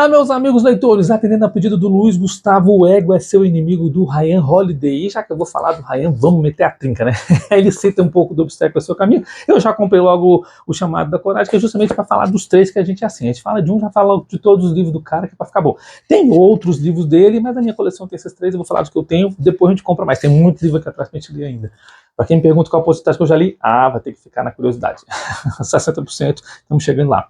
Fala, meus amigos leitores, atendendo a pedido do Luiz Gustavo, o ego é seu inimigo, do Ryan Holiday. E já que eu vou falar do Ryan, vamos meter a trinca, né? Ele cita um pouco do obstáculo ao seu caminho. Eu já comprei logo o Chamado da Coragem, que é justamente para falar dos três que a gente é assim. A gente fala de um, já fala de todos os livros do cara, que é para ficar bom. Tem outros livros dele, mas a minha coleção tem esses três, eu vou falar dos que eu tenho, depois a gente compra mais. Tem muitos livros aqui atrás pra gente ler ainda. Para quem me pergunta qual porcentagem que eu já li, vai ter que ficar na curiosidade. 60%, estamos chegando lá.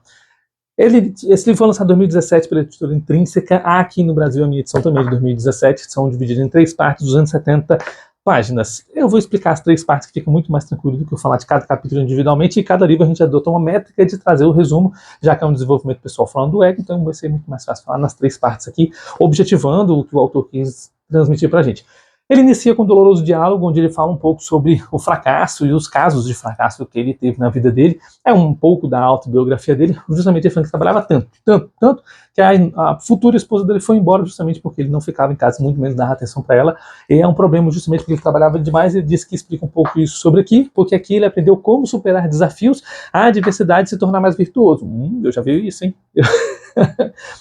Esse livro foi lançado em 2017 pela editora Intrínseca. Aqui no Brasil a minha edição também é de 2017, são divididas em 3 partes, 270 páginas. Eu vou explicar as 3 partes, que fica muito mais tranquilo do que eu falar de cada capítulo individualmente, e cada livro a gente adota uma métrica de trazer o resumo, já que é um desenvolvimento pessoal falando do ego, então vai ser muito mais fácil falar nas 3 partes aqui, objetivando o que o autor quis transmitir pra gente. Ele inicia com um doloroso diálogo, onde ele fala um pouco sobre o fracasso e os casos de fracasso que ele teve na vida dele. É um pouco da autobiografia dele, justamente ele falando que trabalhava tanto, que a futura esposa dele foi embora justamente porque ele não ficava em casa, muito menos dava atenção para ela. E é um problema justamente porque ele trabalhava demais. Ele disse que explica um pouco isso sobre aqui, porque aqui ele aprendeu como superar desafios, a adversidade e se tornar mais virtuoso. Eu já vi isso, hein?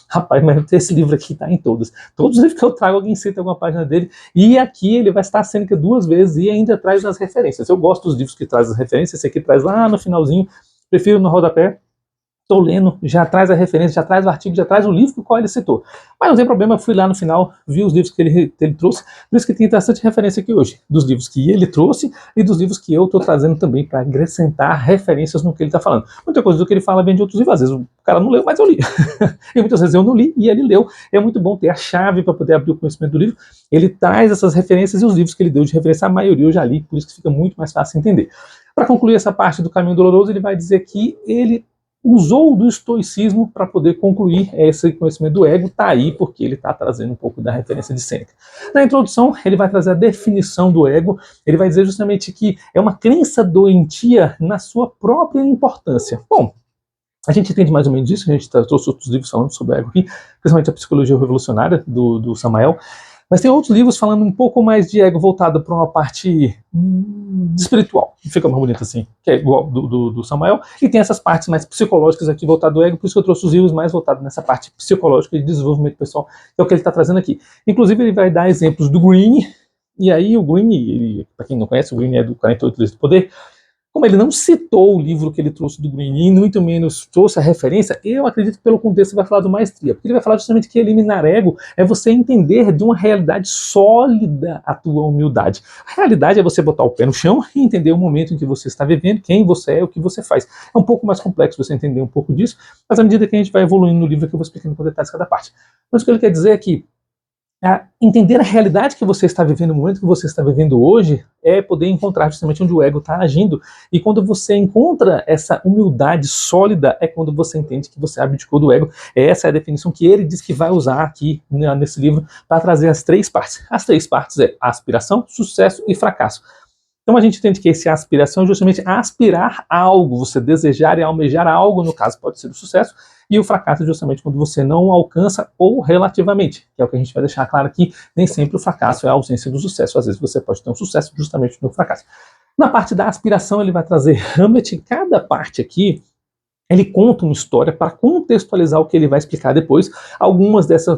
Rapaz, mas esse livro aqui tá em todos. Todos os livros que eu trago, alguém cita alguma página dele. E aqui ele vai estar a cênica 2 vezes e ainda traz as referências. Eu gosto dos livros que traz as referências. Esse aqui traz lá no finalzinho. Prefiro no rodapé. Estou lendo, já traz a referência, já traz o artigo, já traz o livro do qual ele citou. Mas não tem problema, eu fui lá no final, vi os livros que ele trouxe, por isso que tem bastante referência aqui hoje, dos livros que ele trouxe e dos livros que eu estou trazendo também para acrescentar referências no que ele está falando. Muita coisa do que ele fala vem de outros livros, às vezes o cara não leu, mas eu li. E muitas vezes eu não li e ele leu. É muito bom ter a chave para poder abrir o conhecimento do livro. Ele traz essas referências e os livros que ele deu de referência, a maioria eu já li, por isso que fica muito mais fácil entender. Para concluir essa parte do caminho doloroso, ele vai dizer que ele usou do estoicismo para poder concluir esse conhecimento do ego, está aí porque ele está trazendo um pouco da referência de Sêneca. Na introdução, ele vai trazer a definição do ego, ele vai dizer justamente que é uma crença doentia na sua própria importância. Bom, a gente entende mais ou menos isso, a gente trouxe outros livros falando sobre o ego aqui, principalmente a Psicologia Revolucionária, do Samael, mas tem outros livros falando um pouco mais de ego voltado para uma parte espiritual, fica mais bonito assim, que é igual do Samael, e tem essas partes mais psicológicas aqui voltadas do ego, por isso que eu trouxe os livros mais voltados nessa parte psicológica e de desenvolvimento pessoal, que é o que ele está trazendo aqui. Inclusive ele vai dar exemplos do Greene, e aí o Greene, para quem não conhece, o Greene é do 48 Leis do Poder. Como ele não citou o livro que ele trouxe do Greene, e muito menos trouxe a referência, eu acredito que pelo contexto ele vai falar do Maestria, porque ele vai falar justamente que eliminar ego é você entender de uma realidade sólida a tua humildade. A realidade é você botar o pé no chão e entender o momento em que você está vivendo, quem você é, o que você faz. É um pouco mais complexo você entender um pouco disso, mas à medida que a gente vai evoluindo no livro, que eu vou explicando com detalhes cada parte. Mas o que ele quer dizer é que entender a realidade que você está vivendo, o momento que você está vivendo hoje, é poder encontrar justamente onde o ego está agindo. E quando você encontra essa humildade sólida, é quando você entende que você abdicou do ego. Essa é a definição que ele diz que vai usar aqui nesse livro para trazer as 3 partes. As 3 partes é aspiração, sucesso e fracasso. Então a gente entende que essa aspiração é justamente aspirar a algo, você desejar e almejar algo, no caso pode ser o sucesso, e o fracasso é justamente quando você não alcança ou relativamente, que é o que a gente vai deixar claro aqui, nem sempre o fracasso é a ausência do sucesso, às vezes você pode ter um sucesso justamente no fracasso. Na parte da aspiração ele vai trazer Hamlet, cada parte aqui, ele conta uma história para contextualizar o que ele vai explicar depois. Algumas dessas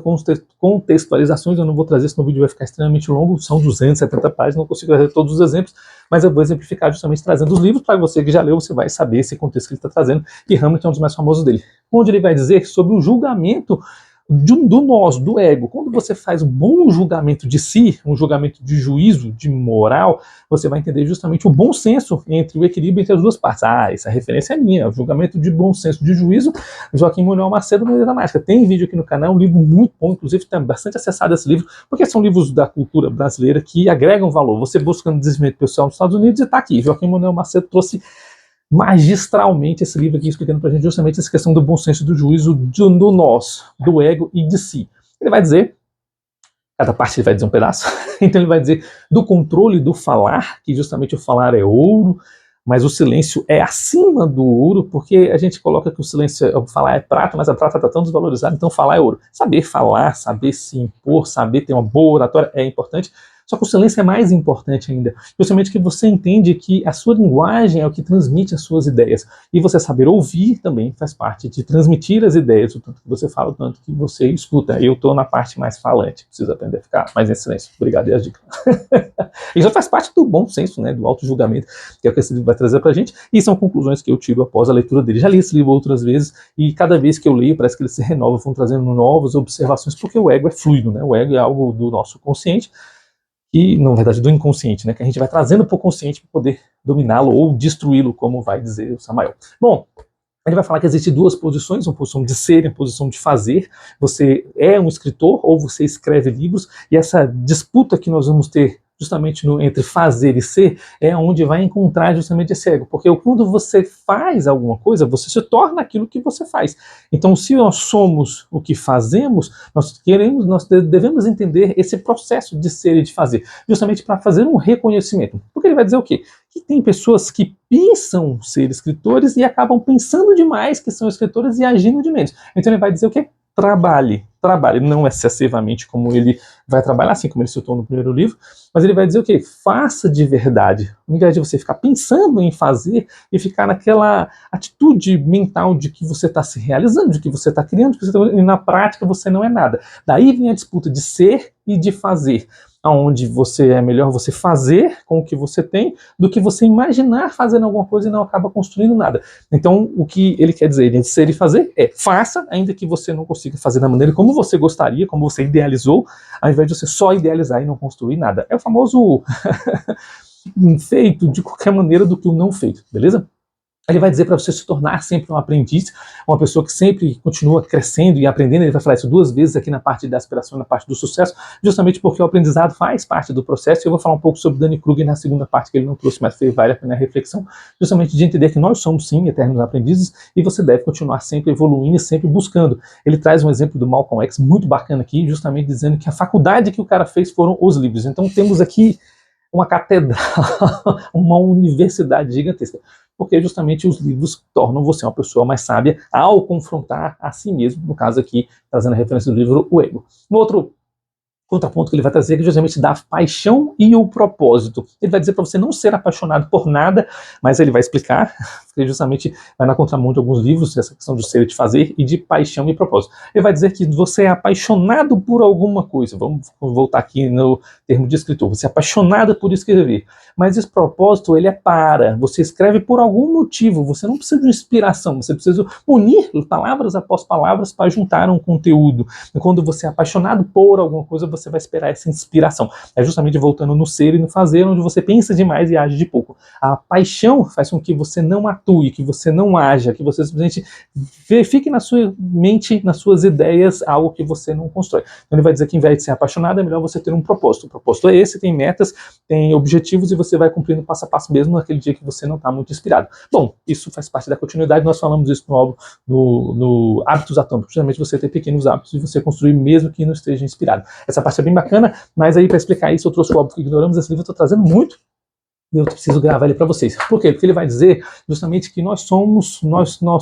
contextualizações eu não vou trazer, senão o vídeo vai ficar extremamente longo, são 270 páginas, não consigo trazer todos os exemplos, mas eu vou exemplificar justamente trazendo os livros, para você que já leu, você vai saber esse contexto que ele está trazendo, e Hamlet é um dos mais famosos dele, onde ele vai dizer sobre o julgamento do nós, do ego. Quando você faz um bom julgamento de si, um julgamento de juízo, de moral, você vai entender justamente o bom senso entre o equilíbrio entre as duas partes. Essa referência é minha, o julgamento de bom senso, de juízo, Joaquim Manuel Macedo, Maneira Mágica. Tem vídeo aqui no canal, um livro muito bom, inclusive está bastante acessado esse livro, porque são livros da cultura brasileira que agregam valor. Você buscando desenvolvimento pessoal nos Estados Unidos e está aqui. Joaquim Manuel Macedo trouxe magistralmente esse livro aqui, explicando pra gente justamente essa questão do bom senso, do juízo, do nós, do ego e de si. Ele vai dizer, cada parte ele vai dizer um pedaço, então ele vai dizer do controle do falar, que justamente o falar é ouro, mas o silêncio é acima do ouro, porque a gente coloca que o silêncio, o falar é prata, mas a prata está tão desvalorizada, então falar é ouro. Saber falar, saber se impor, saber ter uma boa oratória é importante, Só que o silêncio é mais importante ainda, justamente que você entende que a sua linguagem é o que transmite as suas ideias, e você saber ouvir também faz parte de transmitir as ideias, o tanto que você fala, o tanto que você escuta. Eu estou na parte mais falante, preciso aprender a ficar mais em silêncio. Obrigado, e as dicas. Isso faz parte do bom senso, né, do auto-julgamento, que é o que esse livro vai trazer pra gente, e são conclusões que eu tiro após a leitura dele. Já li esse livro outras vezes, e cada vez que eu leio, parece que ele se renova, vão trazendo novas observações, porque o ego é fluido, né, o ego é algo do nosso consciente, e, na verdade, do inconsciente, né, que a gente vai trazendo para o consciente para poder dominá-lo ou destruí-lo, como vai dizer o Samael. Bom, ele vai falar que existem duas posições, uma posição de ser e uma posição de fazer. Você é um escritor ou você escreve livros, e essa disputa que nós vamos ter justamente entre fazer e ser é onde vai encontrar justamente esse ego, porque quando você faz alguma coisa, você se torna aquilo que você faz. Então, se nós somos o que fazemos, nós devemos entender esse processo de ser e de fazer, justamente para fazer um reconhecimento. Porque ele vai dizer o quê? Que tem pessoas que pensam ser escritores e acabam pensando demais que são escritores e agindo de menos. Então ele vai dizer o quê? Trabalhe, não excessivamente como ele vai trabalhar, assim como ele citou no primeiro livro, mas ele vai dizer o quê? Faça de verdade. Ao invés de você ficar pensando em fazer e ficar naquela atitude mental de que você está se realizando, de que você está criando, e na prática você não é nada. Daí vem a disputa de ser e de fazer, onde é melhor você fazer com o que você tem do que você imaginar fazendo alguma coisa e não acaba construindo nada. Então, o que ele quer dizer de ser e fazer é faça, ainda que você não consiga fazer da maneira como você gostaria, como você idealizou, ao invés de você só idealizar e não construir nada. É o famoso feito de qualquer maneira do que o não feito, beleza? Ele vai dizer para você se tornar sempre um aprendiz, uma pessoa que sempre continua crescendo e aprendendo. Ele vai falar isso duas vezes aqui na parte da aspiração e na parte do sucesso, justamente porque o aprendizado faz parte do processo. Eu vou falar um pouco sobre Danny Kruger na segunda parte, que ele não trouxe, mas vale a pena a reflexão, justamente de entender que nós somos sim eternos aprendizes e você deve continuar sempre evoluindo e sempre buscando. Ele traz um exemplo do Malcolm X muito bacana aqui, justamente dizendo que a faculdade que o cara fez foram os livros. Então temos aqui uma catedral, uma universidade gigantesca, porque justamente os livros tornam você uma pessoa mais sábia ao confrontar a si mesmo, no caso aqui, trazendo a referência do livro O Ego. Um outro contraponto que ele vai trazer é justamente da paixão e o propósito. Ele vai dizer para você não ser apaixonado por nada, mas ele vai explicar, porque justamente vai na contramão de alguns livros, essa questão de ser e de fazer, e de paixão e propósito. Ele vai dizer que você é apaixonado por alguma coisa, vamos voltar aqui no termo de escritor, você é apaixonado por escrever, mas esse propósito, ele é você escreve por algum motivo, você não precisa de inspiração, você precisa unir palavras após palavras para juntar um conteúdo. E quando você é apaixonado por alguma coisa, você vai esperar essa inspiração. É justamente voltando no ser e no fazer, onde você pensa demais e age de pouco. A paixão faz com que você não atue, que você não haja, que você simplesmente fique na sua mente, nas suas ideias, algo que você não constrói. Então ele vai dizer que, ao invés de ser apaixonado, é melhor você ter um propósito. O propósito é esse, tem metas, tem objetivos e você vai cumprindo passo a passo mesmo naquele dia que você não está muito inspirado. Bom, isso faz parte da continuidade, nós falamos isso no Hábitos Atômicos, justamente você ter pequenos hábitos e você construir mesmo que não esteja inspirado. Essa parte é bem bacana, mas aí para explicar isso eu trouxe o óbvio que ignoramos, esse livro eu estou trazendo muito, eu preciso gravar ele para vocês. Por quê? Porque ele vai dizer justamente que nós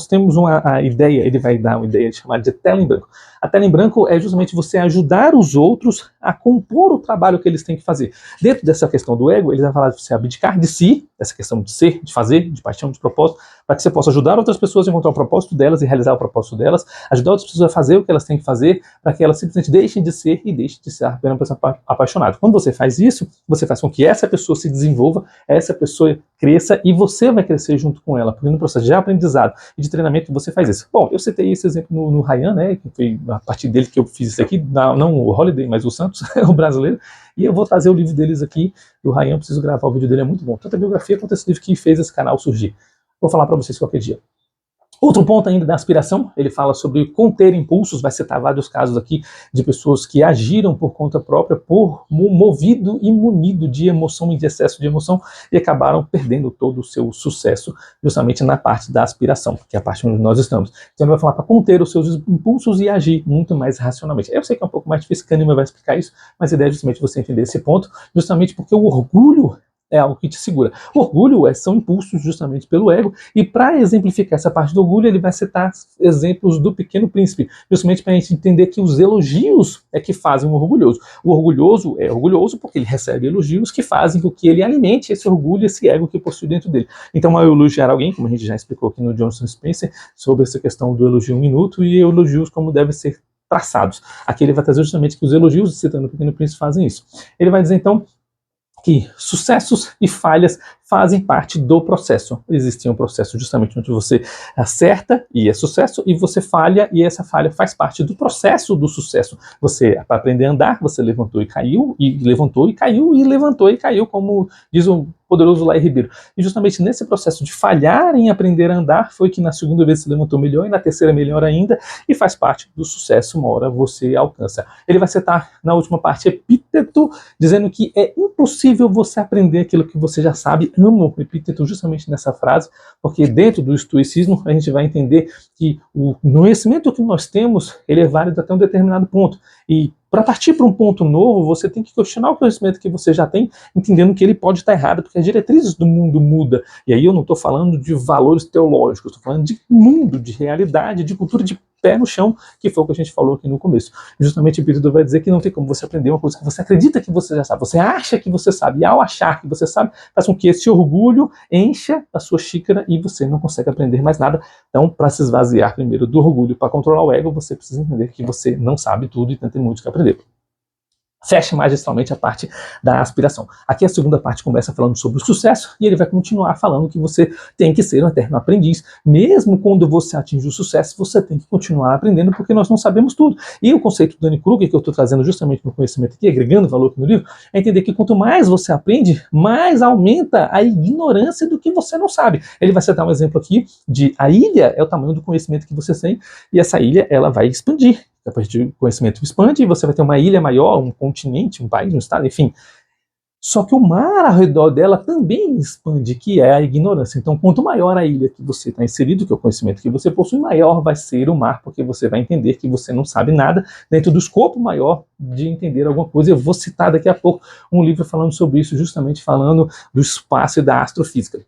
temos a ideia, ele vai dar uma ideia chamada de tela em branco. A tela em branco é justamente você ajudar os outros a compor o trabalho que eles têm que fazer. Dentro dessa questão do ego, ele vai falar de você abdicar de si, essa questão de ser, de fazer, de paixão, de propósito, para que você possa ajudar outras pessoas a encontrar o propósito delas e realizar o propósito delas, ajudar outras pessoas a fazer o que elas têm que fazer, para que elas simplesmente deixem de ser e deixem de ser apenas uma pessoa apaixonada. Quando você faz isso, você faz com que essa pessoa se desenvolva, essa pessoa cresça e você vai crescer junto com ela, porque no processo de aprendizado e de treinamento você faz isso. Bom, eu citei esse exemplo no Ryan, né, que foi a partir dele que eu fiz isso aqui, não o Holiday, mas o Santos, o brasileiro, e eu vou trazer o livro deles aqui, do Ryan, eu preciso gravar, o vídeo dele é muito bom, tanto a biografia quanto esse livro que fez esse canal surgir. Vou falar para vocês qualquer dia. Outro ponto ainda da aspiração, ele fala sobre conter impulsos, vai citar vários casos aqui de pessoas que agiram por conta própria, movido e munido de emoção e de excesso de emoção, e acabaram perdendo todo o seu sucesso justamente na parte da aspiração, que é a parte onde nós estamos. Então ele vai falar para conter os seus impulsos e agir muito mais racionalmente. Eu sei que é um pouco mais difícil, Kahneman vai explicar isso, mas a ideia é justamente você entender esse ponto, justamente porque o orgulho é algo que te segura. Orgulho são impulsos justamente pelo ego, e para exemplificar essa parte do orgulho, ele vai citar exemplos do Pequeno Príncipe, justamente para a gente entender que os elogios é que fazem o orgulhoso. O orgulhoso é orgulhoso porque ele recebe elogios que fazem com que ele alimente esse orgulho, esse ego que possui dentro dele. Então, ao elogiar alguém, como a gente já explicou aqui no Jonathan Spencer, sobre essa questão do elogio 1 minuto e elogios como devem ser traçados. Aqui ele vai trazer justamente que os elogios, citando o Pequeno Príncipe, fazem isso. Ele vai dizer, então, que sucessos e falhas fazem parte do processo. Existe um processo justamente onde você acerta e é sucesso, e você falha e essa falha faz parte do processo do sucesso. Você, para aprender a andar, você levantou e caiu, e levantou e caiu, e levantou e caiu, como diz o poderoso Laí Ribeiro. E justamente nesse processo de falhar em aprender a andar, foi que na segunda vez se levantou melhor, e na terceira melhor ainda, e faz parte do sucesso, uma hora você alcança. Ele vai citar na última parte epíteto, dizendo que é impossível você aprender aquilo que você já sabe. Amo o epíteto justamente nessa frase, porque dentro do estoicismo a gente vai entender que o conhecimento que nós temos, ele é válido até um determinado ponto. E para partir para um ponto novo, você tem que questionar o conhecimento que você já tem, entendendo que ele pode estar errado, porque as diretrizes do mundo mudam. E aí eu não estou falando de valores teológicos, estou falando de mundo, de realidade, de cultura, de pé no chão, que foi o que a gente falou aqui no começo. Justamente o Epíteto vai dizer que não tem como você aprender uma coisa que você acredita que você já sabe, você acha que você sabe, e ao achar que você sabe, faz com que esse orgulho encha a sua xícara e você não consegue aprender mais nada. Então, para se esvaziar primeiro do orgulho, para controlar o ego, você precisa entender que você não sabe tudo e tem muito que aprender. Fecha magistralmente a parte da aspiração. Aqui a segunda parte começa falando sobre o sucesso, e ele vai continuar falando que você tem que ser um eterno aprendiz. Mesmo quando você atinge o sucesso, você tem que continuar aprendendo, porque nós não sabemos tudo. E o conceito do Danny Kruger, que eu estou trazendo justamente no conhecimento aqui, agregando valor aqui no livro, é entender que quanto mais você aprende, mais aumenta a ignorância do que você não sabe. Ele vai citar um exemplo aqui de a ilha é o tamanho do conhecimento que você tem, e essa ilha ela vai expandir. A partir do conhecimento expande e você vai ter uma ilha maior, um continente, um país, um estado, enfim. Só que o mar ao redor dela também expande, que é a ignorância. Então, quanto maior a ilha que você está inserido, que é o conhecimento que você possui, maior vai ser o mar, porque você vai entender que você não sabe nada dentro do escopo maior de entender alguma coisa. Eu vou citar daqui a pouco um livro falando sobre isso, justamente falando do espaço e da astrofísica.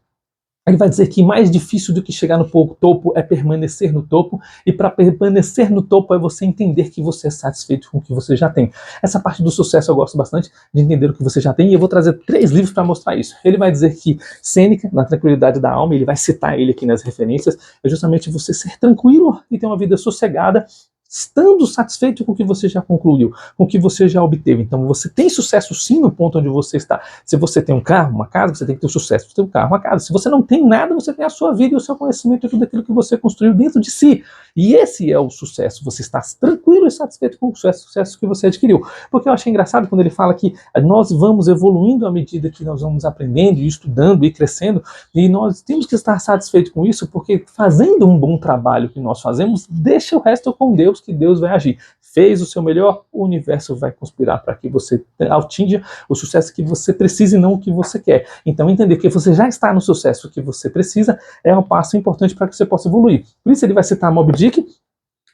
Ele vai dizer que mais difícil do que chegar no topo é permanecer no topo, e para permanecer no topo é você entender que você é satisfeito com o que você já tem. Essa parte do sucesso eu gosto bastante, de entender o que você já tem, e eu vou trazer 3 livros para mostrar isso. Ele vai dizer que Sêneca, na Tranquilidade da Alma, ele vai citar ele aqui nas referências, é justamente você ser tranquilo e ter uma vida sossegada, estando satisfeito com o que você já concluiu, com o que você já obteve. Então você tem sucesso sim no ponto onde você está. Se você tem um carro, uma casa, você tem que ter sucesso. Você tem um carro, uma casa. Se você não tem nada, você tem a sua vida e o seu conhecimento e tudo aquilo que você construiu dentro de si. E esse é o sucesso. Você está tranquilo e satisfeito com o sucesso que você adquiriu. Porque eu achei engraçado quando ele fala que nós vamos evoluindo à medida que nós vamos aprendendo e estudando e crescendo, e nós temos que estar satisfeitos com isso, porque fazendo um bom trabalho que nós fazemos, deixa o resto com Deus, que Deus vai agir. Fez o seu melhor, o universo vai conspirar para que você atinja o sucesso que você precisa e não o que você quer. Então entender que você já está no sucesso que você precisa é um passo importante para que você possa evoluir. Por isso ele vai citar Moby Dick,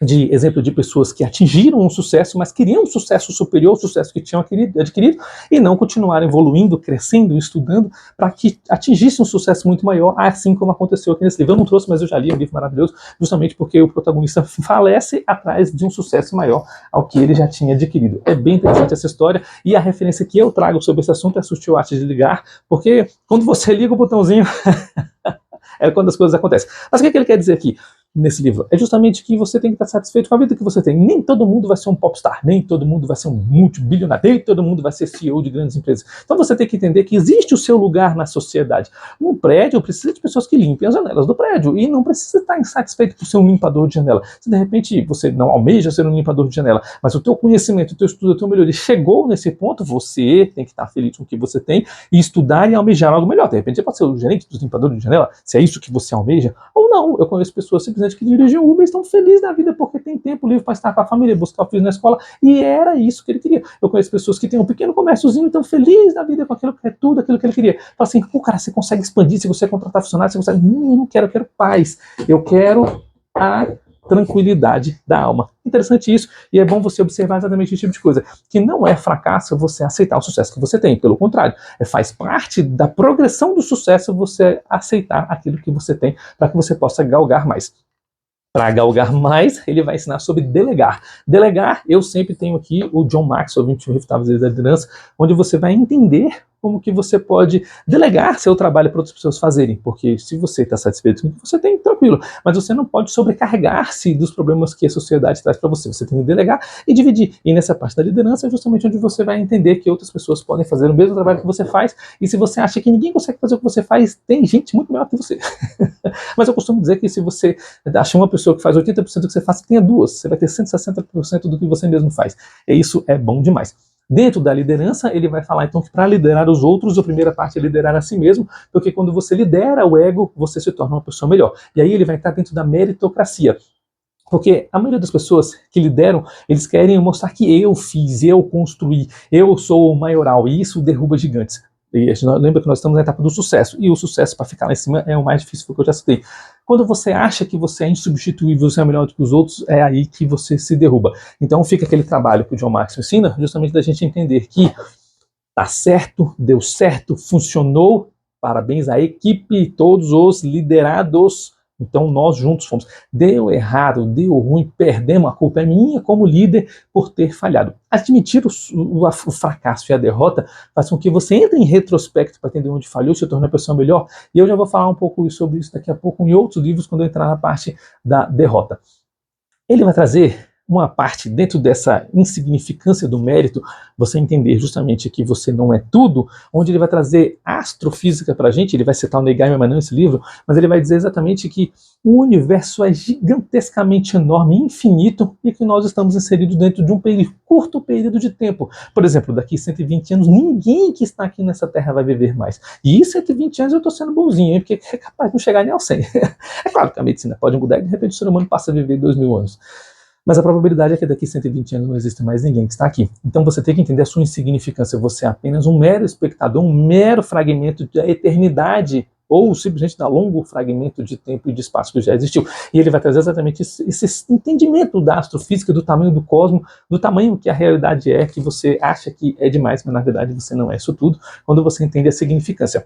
de exemplo de pessoas que atingiram um sucesso, mas queriam um sucesso superior ao sucesso que tinham adquirido, e não continuaram evoluindo, crescendo, estudando, para que atingissem um sucesso muito maior, assim como aconteceu aqui nesse livro. Eu não trouxe, mas eu já li, um livro maravilhoso, justamente porque o protagonista falece atrás de um sucesso maior ao que ele já tinha adquirido. É bem interessante essa história, e a referência que eu trago sobre esse assunto é assistir o Arte de Ligar, porque quando você liga o botãozinho, é quando as coisas acontecem. Mas o que ele quer dizer aqui? Nesse livro, é justamente que você tem que estar satisfeito com a vida que você tem. Nem todo mundo vai ser um popstar, nem todo mundo vai ser um multibilionário, nem todo mundo vai ser CEO de grandes empresas. Então você tem que entender que existe o seu lugar na sociedade. Um prédio precisa de pessoas que limpem as janelas do prédio, e não precisa estar insatisfeito por ser um limpador de janela. Se de repente você não almeja ser um limpador de janela, mas o teu conhecimento, o teu estudo, a tua melhoria chegou nesse ponto, você tem que estar feliz com o que você tem e estudar e almejar algo melhor. De repente você pode ser o gerente dos limpadores de janela, se é isso que você almeja, ou não. Eu conheço pessoas simplesmente que dirigem Uber e estão felizes na vida porque tem tempo livre para estar com a família, buscar o filho na escola, e era isso que ele queria. Eu conheço pessoas que têm um pequeno comérciozinho e estão felizes na vida com aquilo que é tudo aquilo que ele queria. Fala assim, pô, cara, você consegue expandir, você consegue contratar funcionários, você consegue... eu não quero, eu quero paz, eu quero a tranquilidade da alma. Interessante isso, e é bom você observar exatamente esse tipo de coisa, que não é fracasso você aceitar o sucesso que você tem, pelo contrário, faz parte da progressão do sucesso você aceitar aquilo que você tem, para que você possa galgar mais. Para galgar mais, ele vai ensinar sobre delegar. Delegar, eu sempre tenho aqui o John Maxwell, 21 Irrefutáveis Leis da Liderança, onde você vai entender como que você pode delegar seu trabalho para outras pessoas fazerem, porque se você está satisfeito com o que você tem, tranquilo, mas você não pode sobrecarregar-se dos problemas que a sociedade traz para você, você tem que delegar e dividir, e nessa parte da liderança é justamente onde você vai entender que outras pessoas podem fazer o mesmo trabalho que você faz, e se você acha que ninguém consegue fazer o que você faz, tem gente muito melhor que você. Mas eu costumo dizer que se você acha uma pessoa que faz 80% do que você faz, tenha duas, você vai ter 160% do que você mesmo faz, e isso é bom demais. Dentro da liderança, ele vai falar então que para liderar os outros, a primeira parte é liderar a si mesmo, porque quando você lidera o ego, você se torna uma pessoa melhor. E aí ele vai estar dentro da meritocracia. Porque a maioria das pessoas que lideram, eles querem mostrar que eu fiz, eu construí, eu sou o maioral, e isso derruba gigantes. E a gente lembra que nós estamos na etapa do sucesso, e o sucesso para ficar lá em cima é o mais difícil, que eu já citei. Quando você acha que você é insubstituível, você é melhor do que os outros, é aí que você se derruba. Então fica aquele trabalho que o John Maxwell ensina, justamente da gente entender que tá certo, deu certo, funcionou, parabéns à equipe e todos os liderados. Então nós juntos fomos. Deu errado, deu ruim, perdemos, a culpa é minha como líder por ter falhado. Admitir o fracasso e a derrota faz com que você entre em retrospecto para entender onde falhou, se torne uma pessoa melhor. E eu já vou falar um pouco sobre isso daqui a pouco em outros livros, quando eu entrar na parte da derrota. Ele vai trazer uma parte dentro dessa insignificância do mérito, você entender justamente que você não é tudo, onde ele vai trazer astrofísica para a gente, ele vai citar o Neil Gaiman nesse livro, mas ele vai dizer exatamente que o universo é gigantescamente enorme, infinito, e que nós estamos inseridos dentro de um curto período de tempo. Por exemplo, daqui 120 anos, ninguém que está aqui nessa Terra vai viver mais. E 120 anos eu estou sendo bonzinho, hein, porque é capaz de não chegar nem ao 100. É claro que a medicina pode mudar e de repente o ser humano passa a viver 2000 anos. Mas a probabilidade é que daqui 120 anos não existe mais ninguém que está aqui. Então você tem que entender a sua insignificância. Você é apenas um mero espectador, um mero fragmento da eternidade, ou simplesmente da longo fragmento de tempo e de espaço que já existiu. E ele vai trazer exatamente esse entendimento da astrofísica, do tamanho do cosmos, do tamanho que a realidade é, que você acha que é demais, mas na verdade você não é isso tudo, quando você entende a significância.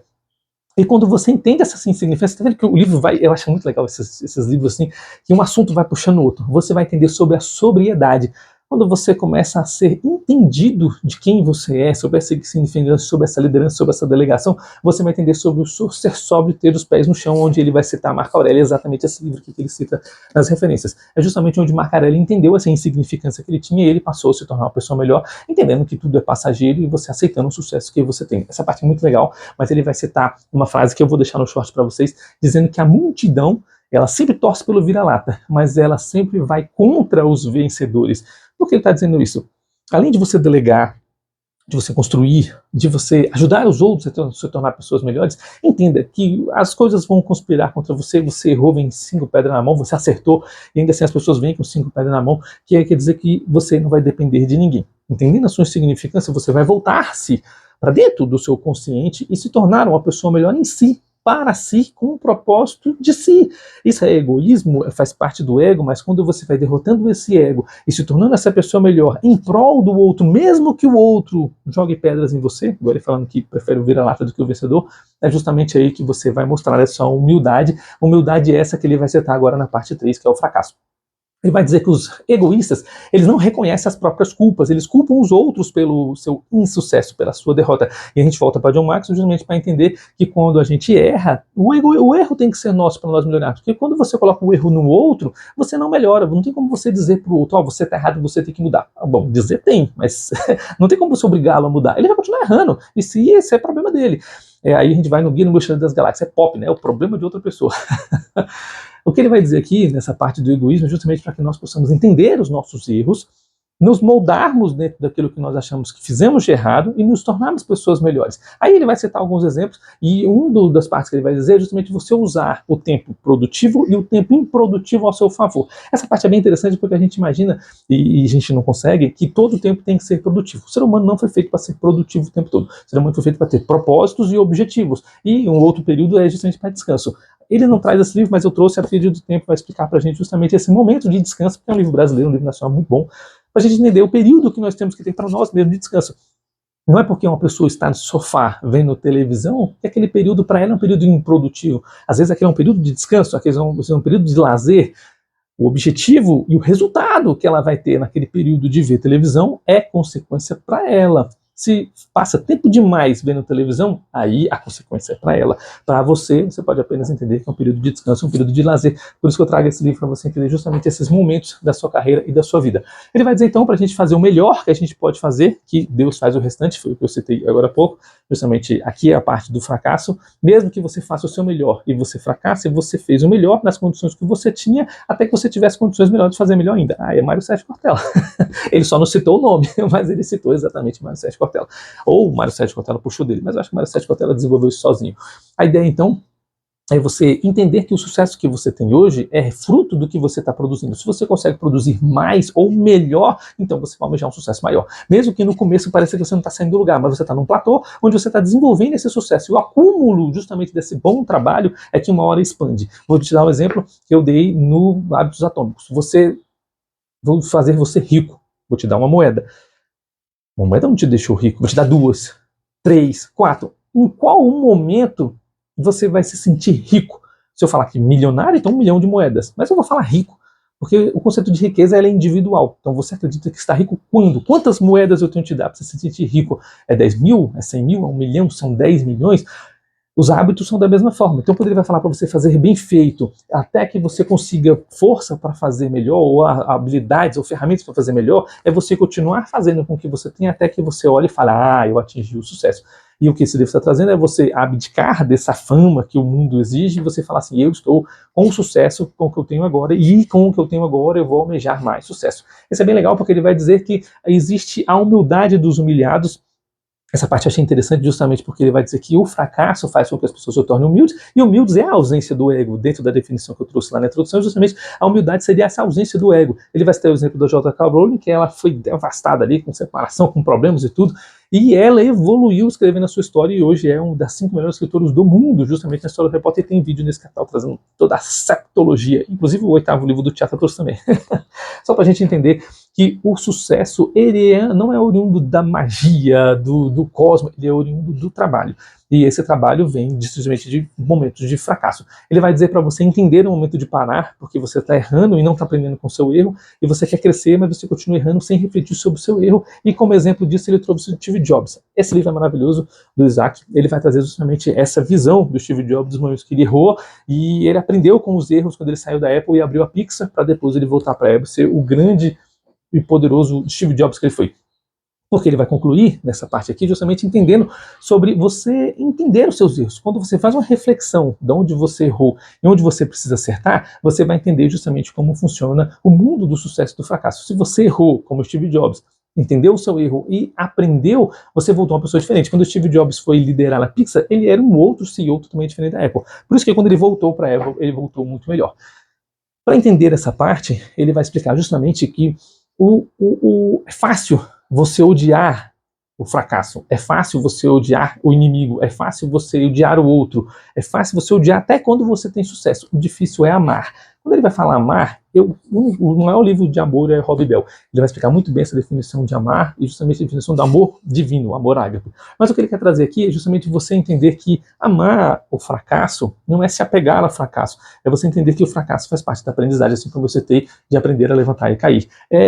E quando você entende essa insignificância, você tá vendo que o livro vai, eu acho muito legal esses livros assim, que um assunto vai puxando o outro. Você vai entender sobre a sobriedade. Quando você começa a ser entendido de quem você é, sobre essa significância, sobre essa liderança, sobre essa delegação, você vai entender sobre o ser sóbrio e ter os pés no chão, onde ele vai citar Marco Aurélio, exatamente esse livro que ele cita nas referências. É justamente onde Marco Aurélio entendeu essa insignificância que ele tinha e ele passou a se tornar uma pessoa melhor, entendendo que tudo é passageiro e você aceitando o sucesso que você tem. Essa parte é muito legal, mas ele vai citar uma frase que eu vou deixar no short para vocês, dizendo que a multidão, ela sempre torce pelo vira-lata, mas ela sempre vai contra os vencedores. Por que ele está dizendo isso? Além de você delegar, de você construir, de você ajudar os outros a se tornar pessoas melhores, entenda que as coisas vão conspirar contra você, você errou, vem 5 pedras na mão, você acertou, e ainda assim as pessoas vêm com 5 pedras na mão, que quer dizer que você não vai depender de ninguém. Entendendo a sua insignificância, você vai voltar-se para dentro do seu consciente e se tornar uma pessoa melhor em si, para si, com o propósito de si. Isso é egoísmo, faz parte do ego, mas quando você vai derrotando esse ego e se tornando essa pessoa melhor em prol do outro, mesmo que o outro jogue pedras em você, agora ele falando que prefere o vira-lata do que o vencedor, é justamente aí que você vai mostrar essa humildade, humildade essa que ele vai citar agora na parte 3, que é o fracasso. Ele vai dizer que os egoístas, eles não reconhecem as próprias culpas, eles culpam os outros pelo seu insucesso, pela sua derrota. E a gente volta para John Maxwell justamente para entender que quando a gente erra, o erro tem que ser nosso para nós melhorarmos. Porque quando você coloca o erro no outro, você não melhora. Não tem como você dizer para o outro, você está errado, você tem que mudar. Bom, dizer tem, mas não tem como você obrigá-lo a mudar. Ele vai continuar errando. E se esse é o problema dele. Aí a gente vai no Guia no Mochileiro das Galáxias. É pop, né? É o problema de outra pessoa. O que ele vai dizer aqui, nessa parte do egoísmo, é justamente para que nós possamos entender os nossos erros, nos moldarmos dentro daquilo que nós achamos que fizemos de errado e nos tornarmos pessoas melhores. Aí ele vai citar alguns exemplos, e das partes que ele vai dizer é justamente você usar o tempo produtivo e o tempo improdutivo ao seu favor. Essa parte é bem interessante porque a gente imagina, e a gente não consegue, que todo o tempo tem que ser produtivo. O ser humano não foi feito para ser produtivo o tempo todo. O ser humano foi feito para ter propósitos e objetivos. E um outro período é justamente para descanso. Ele não traz esse livro, mas eu trouxe a Tríade do Tempo, vai explicar pra gente justamente esse momento de descanso, porque é um livro brasileiro, um livro nacional muito bom, pra gente entender o período que nós temos que ter para nós mesmos de descanso. Não é porque uma pessoa está no sofá vendo televisão que aquele período para ela é um período improdutivo. Às vezes aquele é um período de descanso, aquele é um período de lazer. O objetivo e o resultado que ela vai ter naquele período de ver televisão é consequência para ela. Se passa tempo demais vendo televisão, aí a consequência é para ela. Para você, você pode apenas entender que é um período de descanso, um período de lazer. Por isso que eu trago esse livro para você entender justamente esses momentos da sua carreira e da sua vida. Ele vai dizer então para a gente fazer o melhor que a gente pode fazer, que Deus faz o restante, foi o que eu citei agora há pouco. Justamente aqui é a parte do fracasso. Mesmo que você faça o seu melhor e você fracasse, você fez o melhor nas condições que você tinha, até que você tivesse condições melhores de fazer melhor ainda. Ah, é Mário Sérgio Cortella. Ele só não citou o nome, mas ele citou exatamente Mário Sérgio Cortella. Ou o Mário Sérgio Cortella puxou dele, mas eu acho que o Mário Sérgio Cortella desenvolveu isso sozinho. A ideia, então, é você entender que o sucesso que você tem hoje é fruto do que você está produzindo. Se você consegue produzir mais ou melhor, então você vai almejar um sucesso maior. Mesmo que no começo pareça que você não está saindo do lugar, mas você está num platô onde você está desenvolvendo esse sucesso. E o acúmulo justamente desse bom trabalho é que uma hora expande. Vou te dar um exemplo que eu dei no Hábitos Atômicos. Vou fazer você rico. Vou te dar uma moeda. Uma moeda não te deixou rico, vou te dar 2, 3, 4. Em qual momento você vai se sentir rico? Se eu falar que milionário, então 1 milhão de moedas. Mas eu vou falar rico, porque o conceito de riqueza é individual. Então você acredita que está rico quando? Quantas moedas eu tenho que te dar para você se sentir rico? É 10 mil? É 100 mil? É 1 milhão? São 10 milhões? Os hábitos são da mesma forma. Então, quando ele vai falar para você fazer bem feito, até que você consiga força para fazer melhor, ou habilidades ou ferramentas para fazer melhor, é você continuar fazendo com que você tenha até que você olhe e fale, ah, eu atingi o sucesso. E o que esse livro está trazendo é você abdicar dessa fama que o mundo exige e você falar assim, eu estou com o sucesso com o que eu tenho agora e com o que eu tenho agora eu vou almejar mais sucesso. Isso é bem legal porque ele vai dizer que existe a humildade dos humilhados. Essa parte eu achei interessante justamente porque ele vai dizer que o fracasso faz com que as pessoas se tornem humildes, e humildes é a ausência do ego. Dentro da definição que eu trouxe lá na introdução, justamente a humildade seria essa ausência do ego. Ele vai citar o exemplo da J.K. Rowling, que ela foi devastada ali, com separação, com problemas e tudo, e ela evoluiu escrevendo a sua história e hoje é uma das 5 melhores escritoras do mundo, justamente na história do Harry Potter, e tem vídeo nesse canal trazendo toda a septologia, inclusive o 8º livro do teatro trouxe também. Só pra gente entender que o sucesso não é oriundo da magia, do cosmos, ele é oriundo do trabalho. E esse trabalho vem simplesmente de momentos de fracasso. Ele vai dizer para você entender o momento de parar, porque você está errando e não está aprendendo com o seu erro, e você quer crescer, mas você continua errando sem refletir sobre o seu erro. E como exemplo disso, ele trouxe o Steve Jobs. Esse livro é maravilhoso, do Isaac. Ele vai trazer justamente essa visão do Steve Jobs, dos momentos que ele errou, e ele aprendeu com os erros quando ele saiu da Apple e abriu a Pixar, para depois ele voltar para a Apple, ser o grande e poderoso Steve Jobs que ele foi. Porque ele vai concluir nessa parte aqui justamente entendendo sobre você entender os seus erros. Quando você faz uma reflexão de onde você errou e onde você precisa acertar, você vai entender justamente como funciona o mundo do sucesso e do fracasso. Se você errou, como Steve Jobs, entendeu o seu erro e aprendeu, você voltou uma pessoa diferente. Quando o Steve Jobs foi liderar a Pixar, ele era um outro CEO totalmente diferente da Apple. Por isso que quando ele voltou para a Apple, ele voltou muito melhor. Para entender essa parte, ele vai explicar justamente que é fácil você odiar o fracasso, é fácil você odiar o inimigo, é fácil você odiar o outro, é fácil você odiar até quando você tem sucesso. O difícil é amar. Quando ele vai falar amar, o maior livro de amor é Rob Bell. Ele vai explicar muito bem essa definição de amar e justamente a definição do amor divino, o amor ágape. Mas o que ele quer trazer aqui é justamente você entender que amar o fracasso não é se apegar ao fracasso, é você entender que o fracasso faz parte da aprendizagem, assim como você tem de aprender a levantar e cair.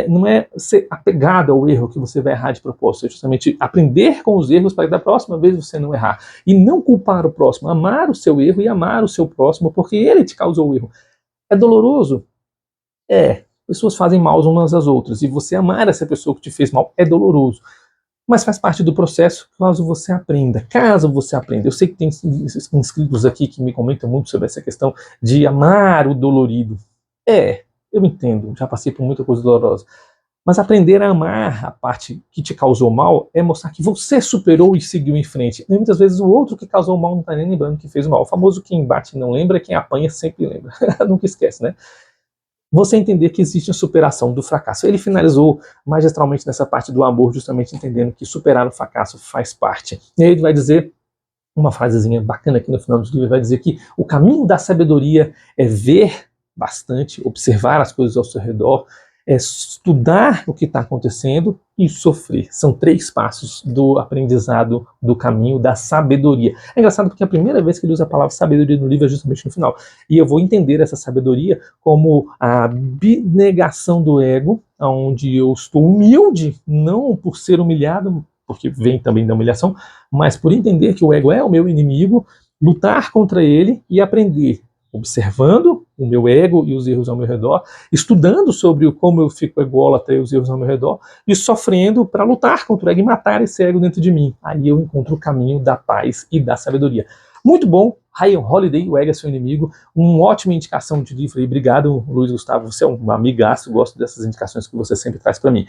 Não é ser apegado ao erro que você vai errar de propósito, é justamente aprender com os erros para que da próxima vez você não errar. E não culpar o próximo, amar o seu erro e amar o seu próximo porque ele te causou o erro. É doloroso? Pessoas fazem mal umas às outras, e você amar essa pessoa que te fez mal é doloroso. Mas faz parte do processo caso você aprenda. Caso você aprenda. Eu sei que tem inscritos aqui que me comentam muito sobre essa questão de amar o dolorido. Eu entendo, já passei por muita coisa dolorosa. Mas aprender a amar a parte que te causou mal é mostrar que você superou e seguiu em frente. E muitas vezes o outro que causou o mal não está nem lembrando que fez o mal. O famoso quem bate não lembra, quem apanha sempre lembra. Nunca esquece, né? Você entender que existe a superação do fracasso. Ele finalizou magistralmente nessa parte do amor, justamente entendendo que superar o fracasso faz parte. E aí ele vai dizer uma frasezinha bacana aqui no final do livro, vai dizer que o caminho da sabedoria é ver bastante, observar as coisas ao seu redor, é estudar o que está acontecendo e sofrer. São 3 passos do aprendizado do caminho da sabedoria. É engraçado porque a primeira vez que ele usa a palavra sabedoria no livro é justamente no final. E eu vou entender essa sabedoria como a abnegação do ego, onde eu estou humilde, não por ser humilhado, porque vem também da humilhação, mas por entender que o ego é o meu inimigo, lutar contra ele e aprender, observando o meu ego e os erros ao meu redor, estudando sobre como eu fico ególatra e os erros ao meu redor, e sofrendo para lutar contra o ego e matar esse ego dentro de mim. Aí eu encontro o caminho da paz e da sabedoria. Muito bom, Ryan Holiday, O Ego é Seu Inimigo, uma ótima indicação de livro aí. Obrigado, Luiz Gustavo, você é um amigaço, gosto dessas indicações que você sempre traz para mim.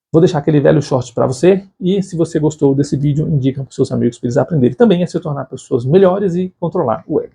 Vou deixar aquele velho short para você, e se você gostou desse vídeo, indica para os seus amigos para eles aprenderem também a se tornar pessoas melhores e controlar o ego.